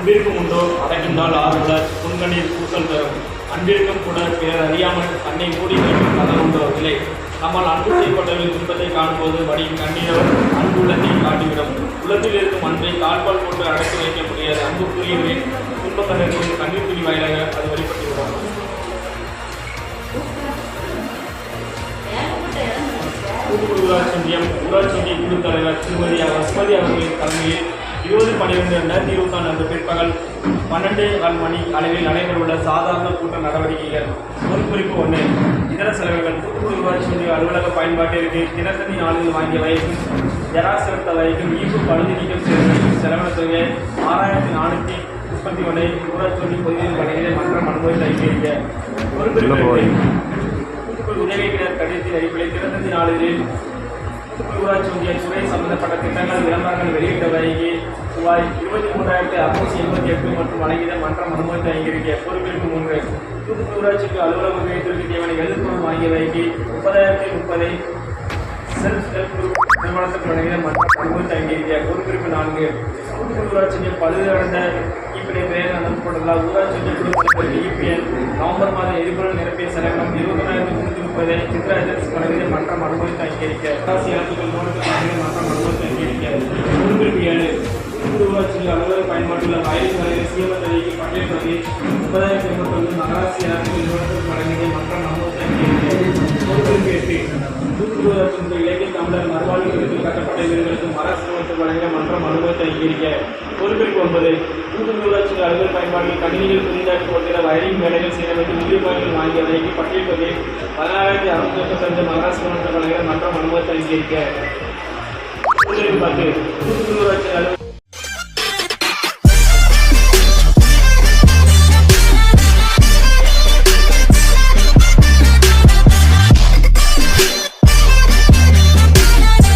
அன்பிற்கும் உண்டோ அடக்கின்றால் ஆறுதல் புன்கண்ணீர் பூசல் தரும் அன்பிற்கும் கூட பிறர் அறியாமல் தன்னை மூடி வைக்கும் கதல் உண்டோ இல்லை. நம்மால் அன்பு செய்யப்பட்டவர்களின் துன்பத்தை காணும்போது வடியும் கண்ணீரோ அன்பு உள்ளத்தை காட்டிவிடும். உள்ளத்தில் இருக்கும் அன்பை கால்பால் போட்டு அடக்கி வைக்க முடியாது. அன்புக்குரியவரின் துன்ப கண்ணீரின் கண்ணீர் துணி வாயிலாக அது வெளிப்பட்டுவிடும். தூத்துக்குடி ஊராட்சி ஒன்றியம் ஊராட்சி குழு தலைவர் திருமதி வசுமதி அவர்களின் தலைமையில் 20/12/2024 அன்று பிற்பகல் 12:15 மணி அளவில் நடைபெறவுள்ள சாதாரண கூட்ட நடவடிக்கைகள். ஒரு குறிப்பு 1. இதர செலவுகள். தூத்துக்குடி ஊராட்சி ஒன்றிய அலுவலக பயன்பாட்டிற்கு தினசரி நாளில் வாங்கிய வகைக்கும் ஜெராக்ஸ் செலுத்த வகைக்கும் ஈப்பு பழுது நீக்கம் செய்வதற்கு செலவின தொகை 6431 ஊராட்சி ஒன்றிய பொதுவில் வகைகளை மன்றம் அனுமதி அளிக்க. ஒரு குறிப்பு. தூத்துக்குடி உதவிக்கிணர் கடிதத்தின் அடிப்படையில் தினசரி நாளில் ஊராட்சி ஒன்றிய துறை சம்பந்தப்பட்ட திட்டங்கள் விளம்பரங்கள் வெளியிட்ட வரைக்கு ரூபாய் 23,688 மற்றும் வழங்கிட மன்றம் அனுமதி அளிக்க. பொறுப்பிற்கு 3. தூத்துக்குடி ஊராட்சிக்கு அலுவலக உதவித்திற்கு தேவையான எழுதுபொருள் வாங்கிய வரைக்கு 30,030 செல்ஃப் ஹெல்ப் குரூப் நிறுவனத்துக்கு வழங்கிட மன்றம் அனுமதி அளிக்க. பொறுப்பிற்கு 4. தூத்துக்குடி ஊராட்சிக்கு பழுதடைந்த ஈப்பினை பெயர் அனுப்பப்பட்டுள்ளார். ஊராட்சி ஒன்றிய ஈபிஎன் நவம்பர் மாதம் எரிபொருள் நிரப்பிய செலவினம் 21,330 சித்ரா ஏஜென்சி வழங்கிட மன்றம் அனுமதி அங்கீகரிக்க. அரசு இலக்குகள் மன்றம் அனுமதி அங்கீகரிக்க. பொறுப்பிற்கு 7. தூத்துக்குடி ஊராட்சியில் அலுவலக பயன்பாட்டுள்ள வயலில் சீமத்தடிக்கு பட்டியல் பகுதி 30,089 நகராட்சி இலக்குகள் நிறுவனத்திற்கு வழங்கிய மன்றம் அனுமதி அங்கீகரிக்க. பொறுப்பிற்கு 8. தூத்துக்குடி ஊராட்சி இலக்கிய தமிழர் மறுவாழ்வு கட்டப்பட்ட வீரர்களுக்கு மரசிரமத்துக்கு வழங்கிய மன்றம் அனுமதி அங்கீகரிக்க. பொறுப்பிற்கு 9. தூத்துக்குடி ஊராட்சியில் அலுவலக பயன்பாட்டில் கணினிகள் புதிதாக்கி கொண்டிருந்த வயலின் வேலைகள் செய்யப்பட்டு உயிர்ப்பாய்கள் வாங்கிய வகைக்கு பட்டியல் பகுதி 16,635 மகாராஷ்டிர வழங்கிய மன்றம் அனுமதி அங்கீகரிக்க. பொறுப்பிற்கு 10. தூத்துக்குடி ஊராட்சி